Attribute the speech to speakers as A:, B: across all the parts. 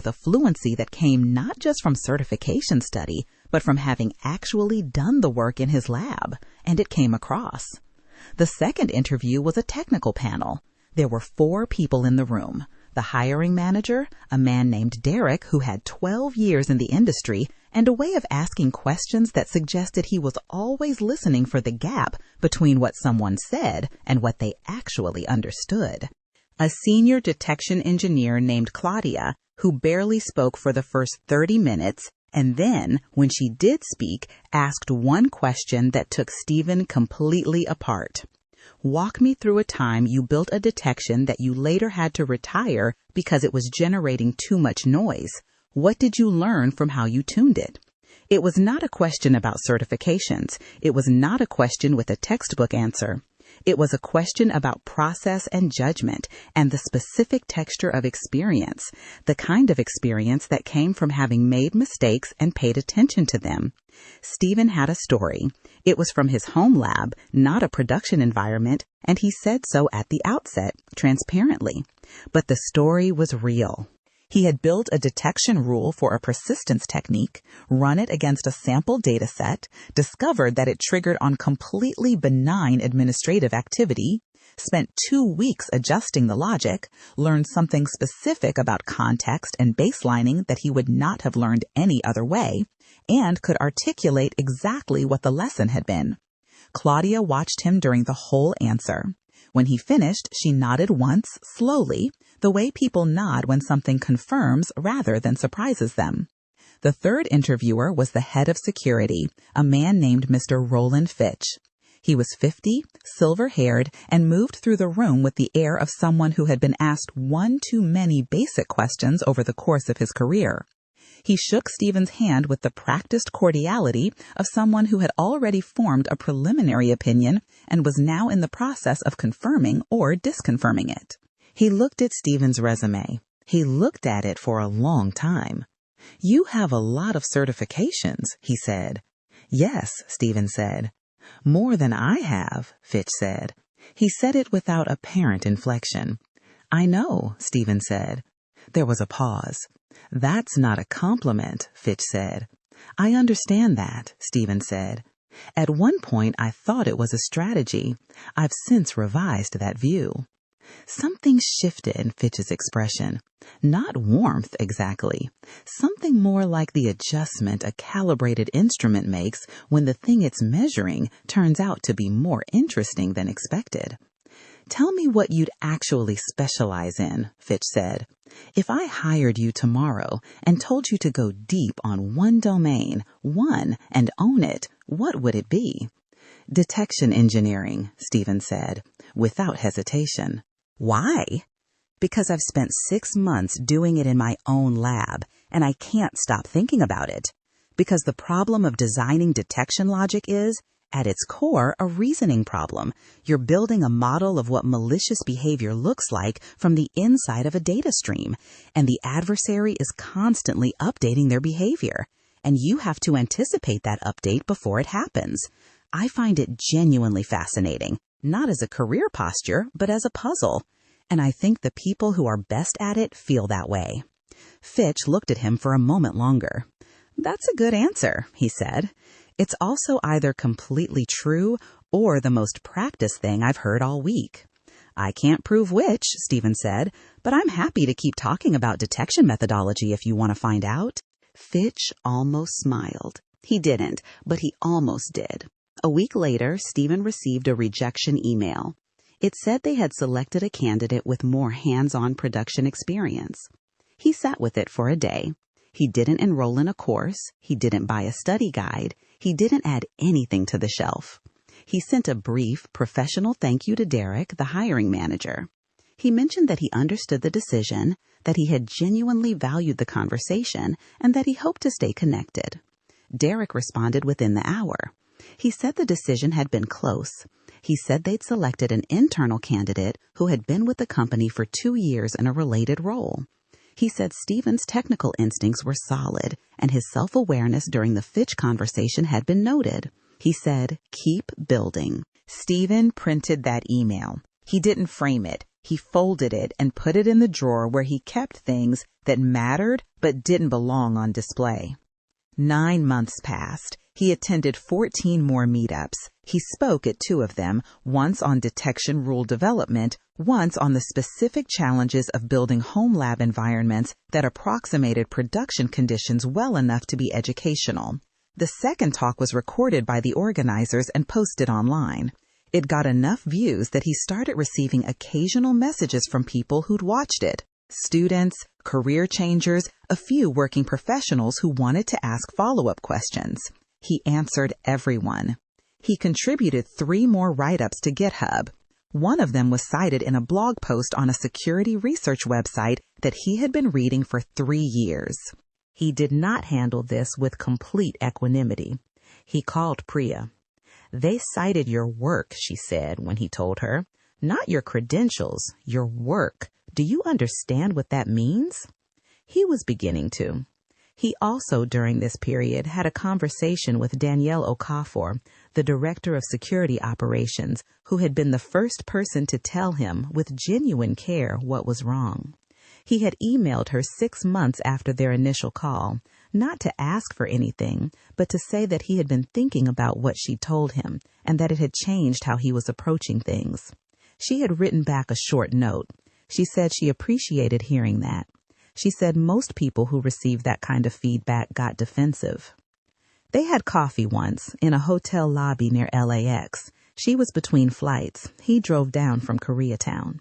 A: with a fluency that came not just from certification study, but from having actually done the work in his lab, and it came across. The second interview was a technical panel. There were 4 people in the room. The hiring manager, a man named Derek who had 12 years in the industry, and a way of asking questions that suggested he was always listening for the gap between what someone said and what they actually understood. A senior detection engineer named Claudia, who barely spoke for the first 30 minutes, and then, when she did speak, asked one question that took Steven completely apart. Walk me through a time you built a detection that you later had to retire because it was generating too much noise. What did you learn from how you tuned it? It was not a question about certifications. It was not a question with a textbook answer. It was a question about process and judgment and the specific texture of experience, the kind of experience that came from having made mistakes and paid attention to them. Steven had a story. It was from his home lab, not a production environment, and he said so at the outset, transparently. But the story was real. He had built a detection rule for a persistence technique, run it against a sample data set, discovered that it triggered on completely benign administrative activity, spent 2 weeks adjusting the logic, learned something specific about context and baselining that he would not have learned any other way, and could articulate exactly what the lesson had been. Claudia watched him during the whole answer. When he finished, she nodded once, slowly, the way people nod when something confirms rather than surprises them. The third interviewer was the head of security, a man named Mr. Roland Fitch. He was 50, silver-haired, and moved through the room with the air of someone who had been asked one too many basic questions over the course of his career. He shook Steven's hand with the practiced cordiality of someone who had already formed a preliminary opinion and was now in the process of confirming or disconfirming it. He looked at Steven's resume. He looked at it for a long time. "You have a lot of certifications," he said. "Yes," Steven said. "More than I have," Fitch said. He said it without apparent inflection. "I know," Steven said. There was a pause. "That's not a compliment," Fitch said. "I understand that," Steven said. "At one point I thought it was a strategy. I've since revised that view." Something shifted in Fitch's expression. Not warmth exactly. Something more like the adjustment a calibrated instrument makes when the thing it's measuring turns out to be more interesting than expected. "Tell me what you'd actually specialize in," Fitch said. "If I hired you tomorrow and told you to go deep on one domain, and own it, what would it be?" "Detection engineering," Steven said, without hesitation. "Why?" "Because I've spent 6 months doing it in my own lab, and I can't stop thinking about it. Because the problem of designing detection logic is, at its core, a reasoning problem. You're building a model of what malicious behavior looks like from the inside of a data stream, and the adversary is constantly updating their behavior, and you have to anticipate that update before it happens. I find it genuinely fascinating, not as a career posture, but as a puzzle, and I think the people who are best at it feel that way." Fitch looked at him for a moment longer. "That's a good answer," he said. "It's also either completely true or the most practiced thing I've heard all week." "I can't prove which," Steven said, "but I'm happy to keep talking about detection methodology if you want to find out." Fitch almost smiled. He didn't, but he almost did. A week later, Steven received a rejection email. It said they had selected a candidate with more hands-on production experience. He sat with it for a day. He didn't enroll in a course. He didn't buy a study guide. He didn't add anything to the shelf. He sent a brief, professional thank you to Derek, the hiring manager. He mentioned that he understood the decision, that he had genuinely valued the conversation, and that he hoped to stay connected. Derek responded within the hour. He said the decision had been close. He said they'd selected an internal candidate who had been with the company for 2 years in a related role. He said Steven's technical instincts were solid, and his self-awareness during the Fitch conversation had been noted. He said, "Keep building." Steven printed that email. He didn't frame it. He folded it and put it in the drawer where he kept things that mattered but didn't belong on display. 9 months passed. He attended 14 more meetups. He spoke at 2 of them, once on detection rule development, once on the specific challenges of building home lab environments that approximated production conditions well enough to be educational. The second talk was recorded by the organizers and posted online. It got enough views that he started receiving occasional messages from people who'd watched it. Students, career changers, a few working professionals who wanted to ask follow-up questions. He answered everyone. He contributed 3 more write-ups to GitHub. One of them was cited in a blog post on a security research website that he had been reading for 3 years. He did not handle this with complete equanimity. He called Priya. "They cited your work," she said when he told her. "Not your credentials, your work. Do you understand what that means?" He was beginning to. He also, during this period, had a conversation with Danielle Okafor, the director of security operations, who had been the first person to tell him with genuine care what was wrong. He had emailed her 6 months after their initial call, not to ask for anything, but to say that he had been thinking about what she told him and that it had changed how he was approaching things. She had written back a short note. She said she appreciated hearing that. She said most people who received that kind of feedback got defensive. They had coffee once in a hotel lobby near LAX. She was between flights. He drove down from Koreatown.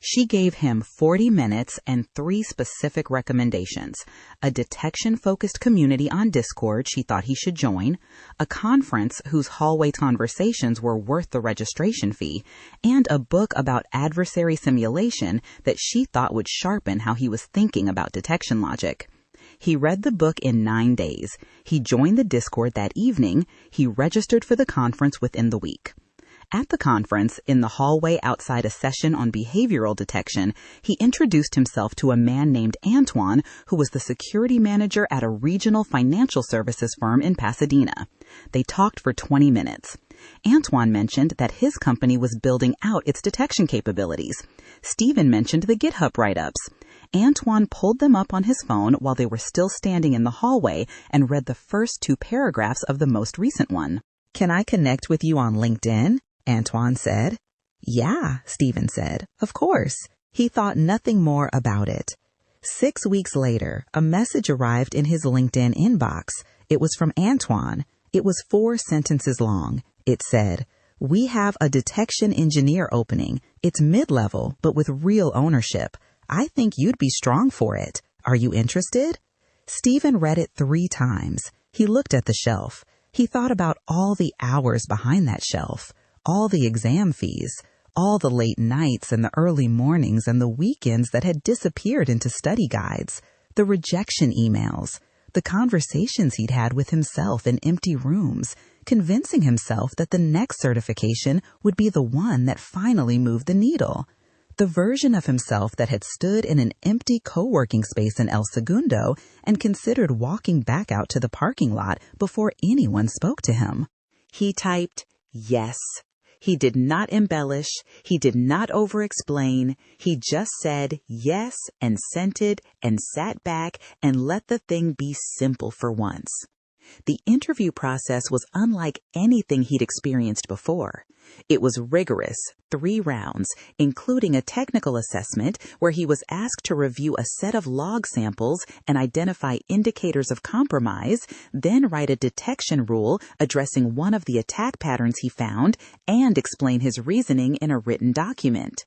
A: She gave him 40 minutes and 3 specific recommendations: a detection-focused community on Discord she thought he should join, a conference whose hallway conversations were worth the registration fee, and a book about adversary simulation that she thought would sharpen how he was thinking about detection logic. He read the book in 9 days. He joined the Discord that evening. He registered for the conference within the week. At the conference, in the hallway outside a session on behavioral detection, he introduced himself to a man named Antoine, who was the security manager at a regional financial services firm in Pasadena. They talked for 20 minutes. Antoine mentioned that his company was building out its detection capabilities. Steven mentioned the GitHub write-ups. Antoine pulled them up on his phone while they were still standing in the hallway and read the first 2 paragraphs of the most recent one. "Can I connect with you on LinkedIn?" Antoine said. "Yeah," Steven said. "Of course." He thought nothing more about it. 6 weeks later, a message arrived in his LinkedIn inbox. It was from Antoine. It was 4 sentences long. It said, "We have a detection engineer opening. It's mid-level, but with real ownership. I think you'd be strong for it. Are you interested?" Steven read it 3 times. He looked at the shelf. He thought about all the hours behind that shelf, all the exam fees, all the late nights and the early mornings and the weekends that had disappeared into study guides, the rejection emails, the conversations he'd had with himself in empty rooms, convincing himself that the next certification would be the one that finally moved the needle. The version of himself that had stood in an empty co-working space in El Segundo and considered walking back out to the parking lot before anyone spoke to him. He typed, "Yes." He did not embellish. He did not over-explain. He just said yes and sent it and sat back and let the thing be simple for once. The interview process was unlike anything he'd experienced before. It was rigorous, 3 rounds, including a technical assessment where he was asked to review a set of log samples and identify indicators of compromise, then write a detection rule addressing one of the attack patterns he found, and explain his reasoning in a written document.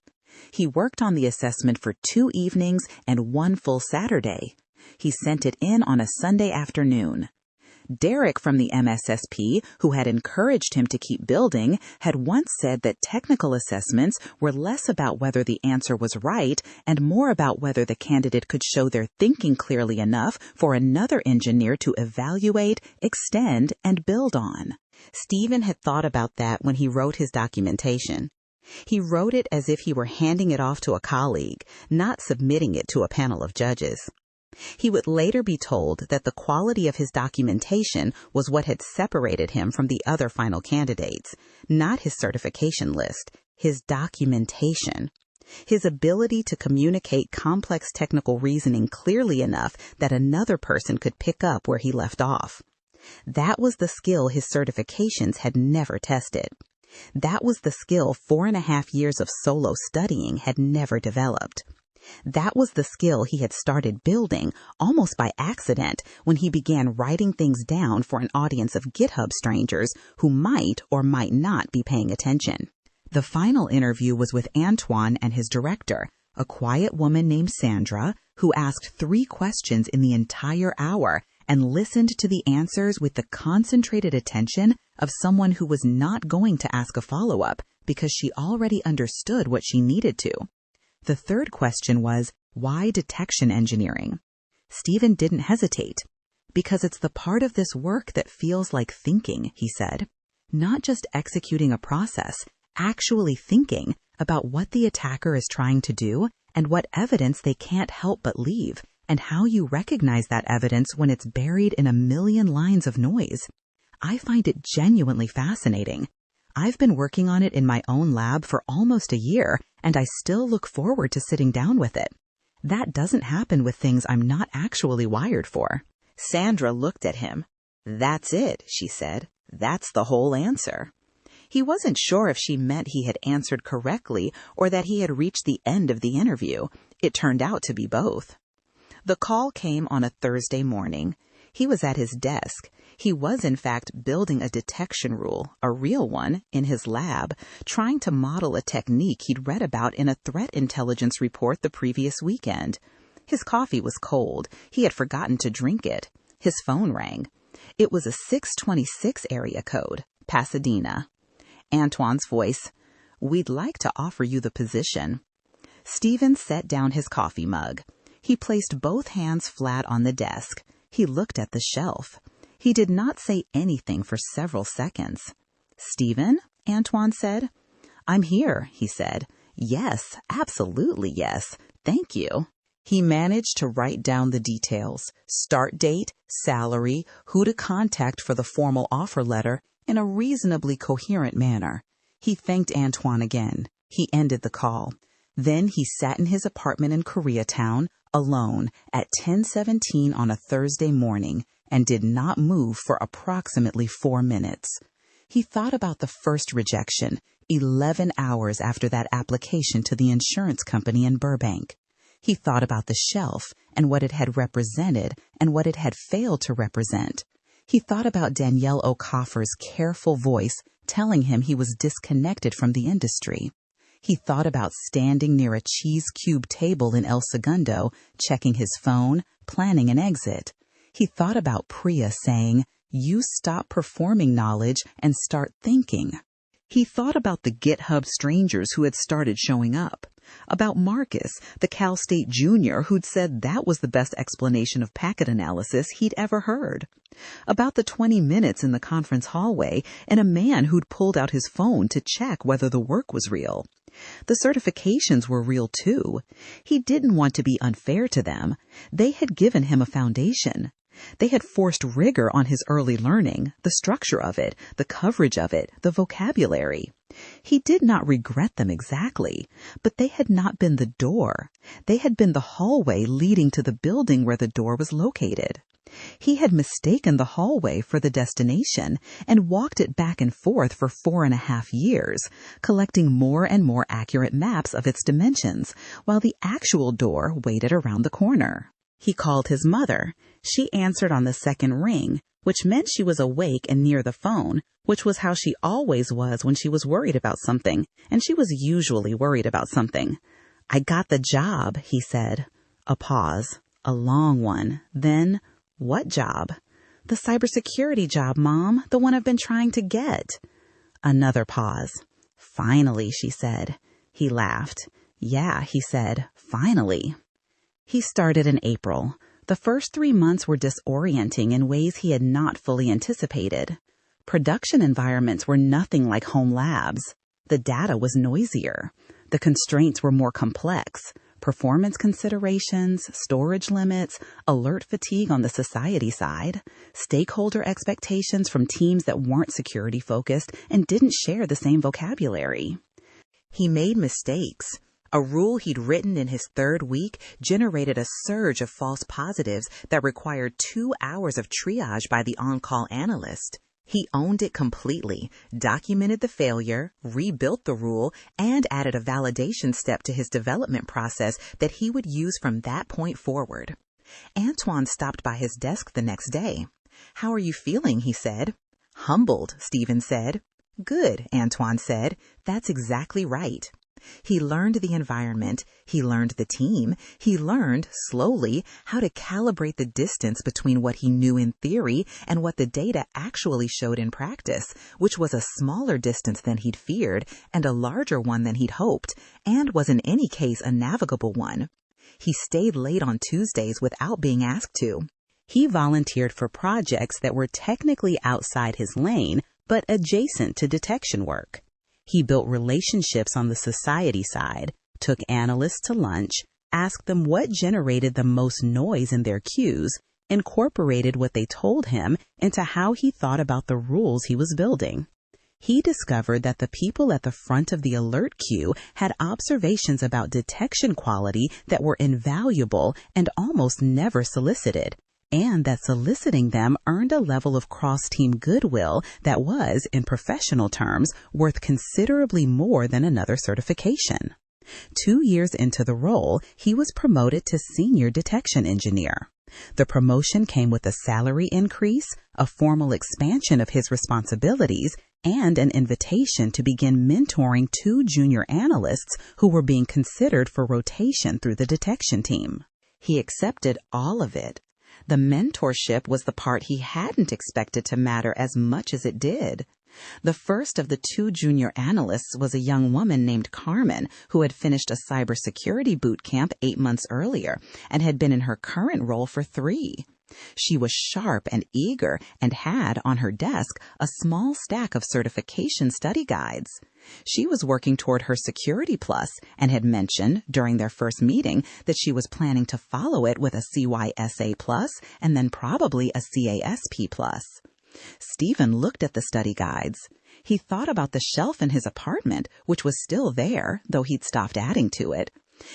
A: He worked on the assessment for 2 evenings and 1 full Saturday. He sent it in on a Sunday afternoon. Derek from the MSSP, who had encouraged him to keep building, had once said that technical assessments were less about whether the answer was right and more about whether the candidate could show their thinking clearly enough for another engineer to evaluate, extend, and build on. Steven had thought about that when he wrote his documentation. He wrote it as if he were handing it off to a colleague, not submitting it to a panel of judges. He would later be told that the quality of his documentation was what had separated him from the other final candidates, not his certification list, his documentation. His ability to communicate complex technical reasoning clearly enough that another person could pick up where he left off. That was the skill his certifications had never tested. That was the skill 4.5 years of solo studying had never developed. That was the skill he had started building almost by accident when he began writing things down for an audience of GitHub strangers who might or might not be paying attention. The final interview was with Antoine and his director, a quiet woman named Sandra, who asked 3 questions in the entire hour and listened to the answers with the concentrated attention of someone who was not going to ask a follow-up because she already understood what she needed to. The 3rd question was, why detection engineering? Steven didn't hesitate. Because it's the part of this work that feels like thinking, he said. Not just executing a process, actually thinking about what the attacker is trying to do and what evidence they can't help but leave, and how you recognize that evidence when it's buried in a million lines of noise. I find it genuinely fascinating. I've been working on it in my own lab for almost a year, and I still look forward to sitting down with it. That doesn't happen with things I'm not actually wired for. Sandra looked at him. That's it, she said. That's the whole answer. He wasn't sure if she meant he had answered correctly or that he had reached the end of the interview. It turned out to be both. The call came on a Thursday morning. He was at his desk. He was, in fact, building a detection rule, a real one, in his lab, trying to model a technique he'd read about in a threat intelligence report the previous weekend. His coffee was cold. He had forgotten to drink it. His phone rang. It was a 626 area code, Pasadena. Antoine's voice, "We'd like to offer you the position." Steven set down his coffee mug. He placed both hands flat on the desk. He looked at the shelf. He did not say anything for several seconds. "Steven?" Antoine said. "I'm here," he said. "Yes, absolutely yes. Thank you." He managed to write down the details, start date, salary, who to contact for the formal offer letter in a reasonably coherent manner. He thanked Antoine again. He ended the call. Then he sat in his apartment in Koreatown, alone, at 10:17 on a Thursday morning, and did not move for approximately 4 minutes. He thought about the first rejection, 11 hours after that application to the insurance company in Burbank. He thought about the shelf and what it had represented and what it had failed to represent. He thought about Danielle O'Coffer's careful voice telling him he was disconnected from the industry. He thought about standing near a cheese cube table in El Segundo, checking his phone, planning an exit. He thought about Priya saying, "You stop performing knowledge and start thinking." He thought about the GitHub strangers who had started showing up, about Marcus, the Cal State junior who'd said that was the best explanation of packet analysis he'd ever heard, about the 20 minutes in the conference hallway and a man who'd pulled out his phone to check whether the work was real. The certifications were real too. He didn't want to be unfair to them. They had given him a foundation. They had forced rigor on his early learning, the structure of it, the coverage of it, the vocabulary. He did not regret them exactly, but they had not been the door. They had been the hallway leading to the building where the door was located. He had mistaken the hallway for the destination and walked it back and forth for 4.5 years, collecting more and more accurate maps of its dimensions, while the actual door waited around the corner. He called his mother. She answered on the second ring, which meant she was awake and near the phone, which was how she always was when she was worried about something, and she was usually worried about something. "I got the job," he said. A pause, a long one. Then, "What job?" "The cybersecurity job, Mom, the one I've been trying to get." Another pause. "Finally," she said. He laughed. "Yeah," he said, "finally." He started in April. The first 3 months were disorienting in ways he had not fully anticipated. Production environments were nothing like home labs. The data was noisier. The constraints were more complex. Performance considerations, storage limits, alert fatigue on the society side, stakeholder expectations from teams that weren't security focused and didn't share the same vocabulary. He made mistakes. A rule he'd written in his third week generated a surge of false positives that required 2 hours of triage by the on-call analyst. He owned it completely, documented the failure, rebuilt the rule, and added a validation step to his development process that he would use from that point forward. Antoine stopped by his desk the next day. "How are you feeling?" he said. "Humbled," Steven said. "Good," Antoine said. "That's exactly right." He learned the environment, he learned the team, he learned, slowly, how to calibrate the distance between what he knew in theory and what the data actually showed in practice, which was a smaller distance than he'd feared and a larger one than he'd hoped, and was in any case a navigable one. He stayed late on Tuesdays without being asked to. He volunteered for projects that were technically outside his lane, but adjacent to detection work. He built relationships on the society side, took analysts to lunch, asked them what generated the most noise in their queues, incorporated what they told him into how he thought about the rules he was building. He discovered that the people at the front of the alert queue had observations about detection quality that were invaluable and almost never solicited, and that soliciting them earned a level of cross-team goodwill that was, in professional terms, worth considerably more than another certification. 2 years into the role, he was promoted to senior detection engineer. The promotion came with a salary increase, a formal expansion of his responsibilities, and an invitation to begin mentoring 2 junior analysts who were being considered for rotation through the detection team. He accepted all of it. The mentorship was the part he hadn't expected to matter as much as it did. The first of the 2 junior analysts was a young woman named Carmen who had finished a cybersecurity boot camp 8 months earlier and had been in her current role for 3. She was sharp and eager and had, on her desk, a small stack of certification study guides. She was working toward her Security Plus and had mentioned, during their first meeting, that she was planning to follow it with a CYSA Plus and then probably a CASP Plus. Steven looked at the study guides. He thought about the shelf in his apartment, which was still there, though he'd stopped adding to it.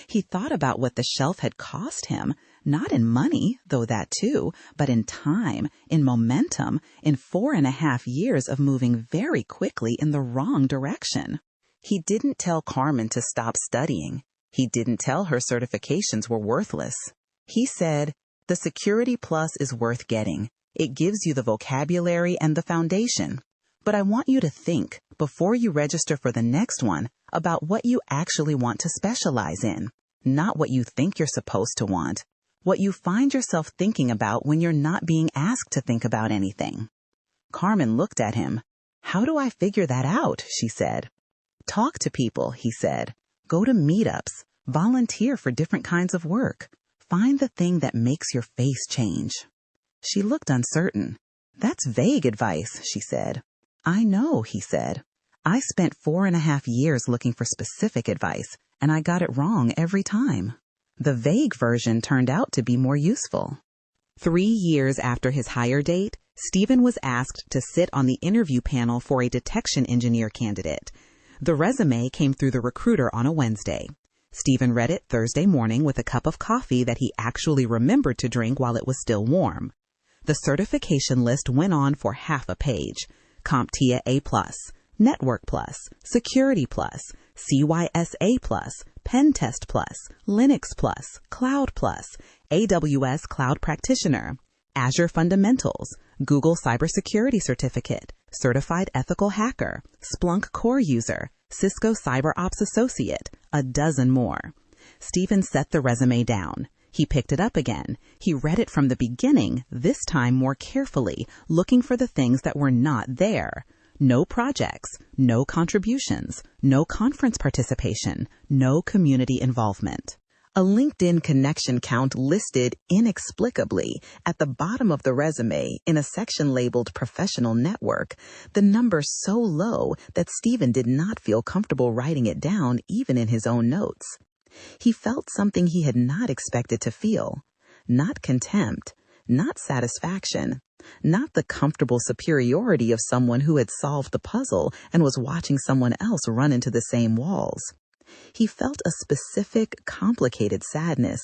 A: He thought about what the shelf had cost him, not in money, though that too, but in time, in momentum, in 4.5 years of moving very quickly in the wrong direction. He didn't tell Carmen to stop studying. He didn't tell her certifications were worthless. He said, "The Security Plus is worth getting. It gives you the vocabulary and the foundation. But I want you to think, before you register for the next one, about what you actually want to specialize in, not what you think you're supposed to want, what you find yourself thinking about when you're not being asked to think about anything." Carmen looked at him. "How do I figure that out?" she said. "Talk to people," he said. "Go to meetups. Volunteer for different kinds of work. Find the thing that makes your face change." She looked uncertain. "That's vague advice," she said. "I know," he said. "I spent 4.5 years looking for specific advice, and I got it wrong every time. The vague version turned out to be more useful." 3 years after his hire date, Steven was asked to sit on the interview panel for a detection engineer candidate. The resume came through the recruiter on a Wednesday. Steven read it Thursday morning with a cup of coffee that he actually remembered to drink while it was still warm. The certification list went on for half a page. CompTIA A+, Network Plus, Security Plus, CYSA Plus, Pentest Plus, Linux Plus, Cloud Plus, AWS Cloud Practitioner, Azure Fundamentals, Google Cybersecurity Certificate, Certified Ethical Hacker, Splunk Core User, Cisco CyberOps Associate, a dozen more. Steven set the resume down. He picked it up again. He read it from the beginning, this time more carefully, looking for the things that were not there. No projects, no contributions, no conference participation, no community involvement. A LinkedIn connection count listed inexplicably at the bottom of the resume in a section labeled Professional Network, the number so low that Steven did not feel comfortable writing it down even in his own notes. He felt something he had not expected to feel. Not contempt, not satisfaction, not the comfortable superiority of someone who had solved the puzzle and was watching someone else run into the same walls. He felt a specific, complicated sadness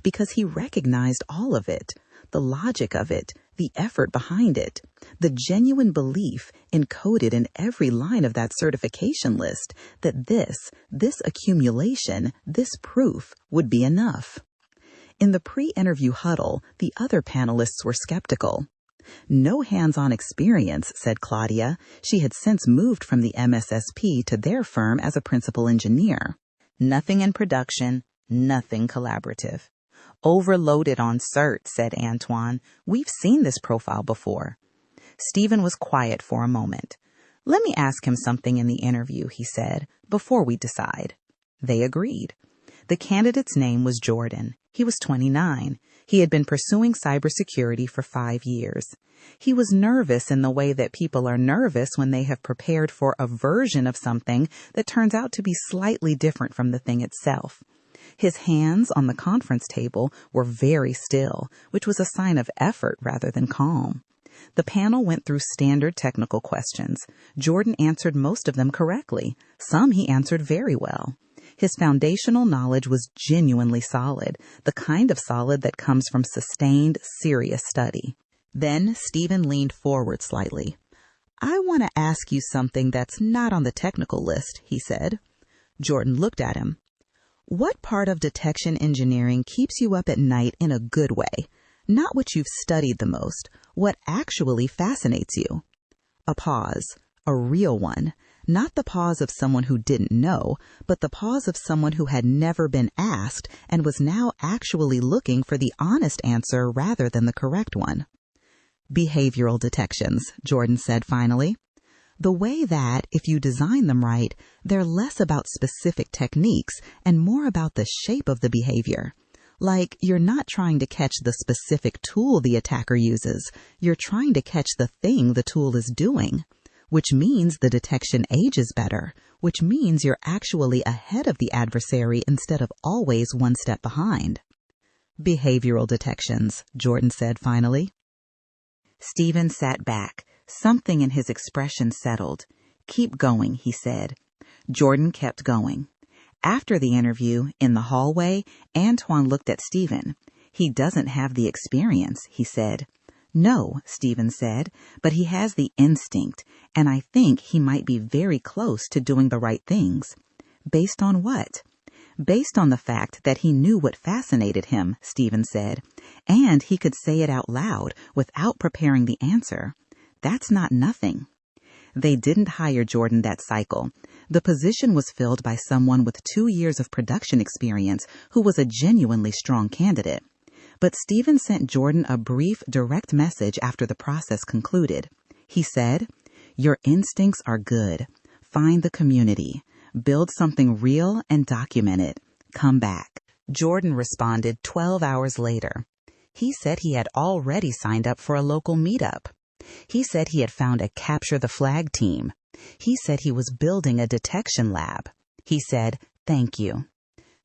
A: because he recognized all of it, the logic of it, the effort behind it, the genuine belief encoded in every line of that certification list that this accumulation, this proof would be enough. In the pre-interview huddle, the other panelists were skeptical. No hands-on experience, said Claudia. She had since moved from the MSSP to their firm as a principal engineer. Nothing in production, nothing collaborative. Overloaded on cert, said Antoine. We've seen this profile before. Steven was quiet for a moment. Let me ask him something in the interview, he said, before we decide. They agreed. The candidate's name was Jordan. He was 29. He had been pursuing cybersecurity for 5 years. He was nervous in the way that people are nervous when they have prepared for a version of something that turns out to be slightly different from the thing itself. His hands on the conference table were very still, which was a sign of effort rather than calm. The panel went through standard technical questions. Jordan answered most of them correctly. Some he answered very well. His foundational knowledge was genuinely solid, the kind of solid that comes from sustained, serious study. Then Steven leaned forward slightly. I want to ask you something that's not on the technical list, he said. Jordan looked at him. What part of detection engineering keeps you up at night in a good way? Not what you've studied the most, what actually fascinates you. A pause, a real one. Not the pause of someone who didn't know, but the pause of someone who had never been asked and was now actually looking for the honest answer rather than the correct one. Behavioral detections, Jordan said finally. The way that, if you design them right, they're less about specific techniques and more about the shape of the behavior. Like, you're not trying to catch the specific tool the attacker uses. You're trying to catch the thing the tool is doing, which means the detection ages better, which means you're actually ahead of the adversary instead of always one step behind. Behavioral detections, Jordan said finally. Steven sat back. Something in his expression settled. Keep going, he said. Jordan kept going. After the interview, in the hallway, Antoine looked at Steven. He doesn't have the experience, he said. No, Steven said, but he has the instinct, and I think he might be very close to doing the right things. Based on what? Based on the fact that he knew what fascinated him, Steven said, and he could say it out loud without preparing the answer. That's not nothing. They didn't hire Jordan that cycle. The position was filled by someone with 2 years of production experience who was a genuinely strong candidate. But Steven sent Jordan a brief, direct message after the process concluded. He said, "Your instincts are good. Find the community. Build something real and document it. Come back." Jordan responded 12 hours later. He said he had already signed up for a local meetup. He said he had found a capture the flag team. He said he was building a detection lab. He said, "Thank you."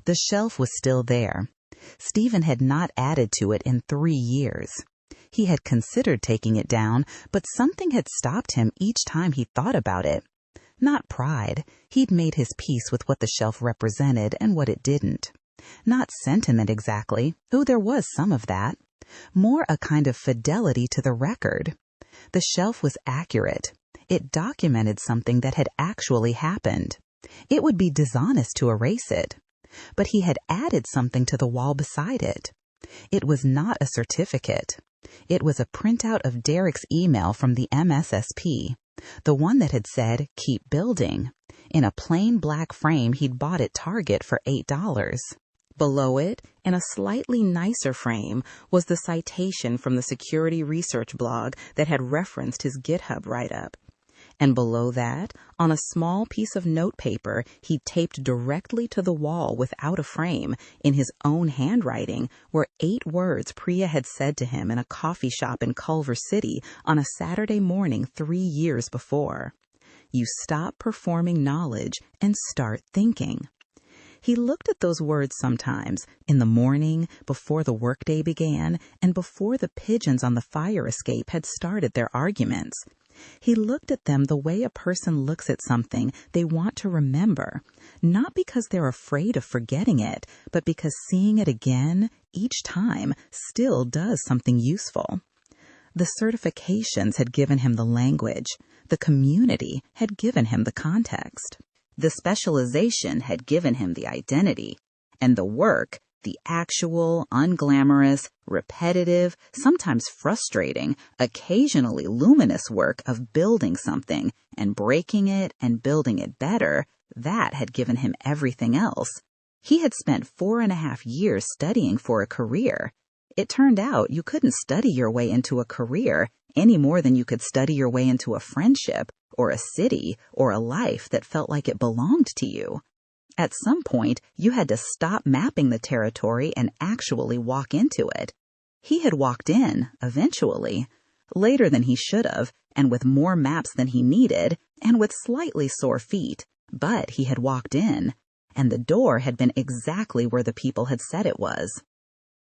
A: The shelf was still there. Steven had not added to it in 3 years. He had considered taking it down, but something had stopped him each time he thought about it. Not pride. He'd made his peace with what the shelf represented and what it didn't. Not sentiment exactly, though there was some of that. More a kind of fidelity to the record. The shelf was accurate. It documented something that had actually happened. It would be dishonest to erase it. But he had added something to the wall beside it. It was not a certificate. It was a printout of Derek's email from the MSSP, the one that had said, "Keep building," in a plain black frame he'd bought at Target for $8. Below it, in a slightly nicer frame, was the citation from the security research blog that had referenced his GitHub write-up. And below that, on a small piece of notepaper he taped directly to the wall without a frame, in his own handwriting, were 8 words Priya had said to him in a coffee shop in Culver City on a Saturday morning 3 years before. You stop performing knowledge and start thinking. He looked at those words sometimes, in the morning, before the workday began, and before the pigeons on the fire escape had started their arguments. He looked at them the way a person looks at something they want to remember, not because they're afraid of forgetting it, but because seeing it again each time still does something useful. The certifications had given him the language. The community had given him the context. The specialization had given him the identity. And the work, the actual, unglamorous, repetitive, sometimes frustrating, occasionally luminous work of building something and breaking it and building it better, that had given him everything else. He had spent 4.5 years studying for a career. It turned out you couldn't study your way into a career any more than you could study your way into a friendship or a city or a life that felt like it belonged to you. At some point, you had to stop mapping the territory and actually walk into it. He had walked in, eventually, later than he should have, and with more maps than he needed, and with slightly sore feet, but he had walked in, and the door had been exactly where the people had said it was.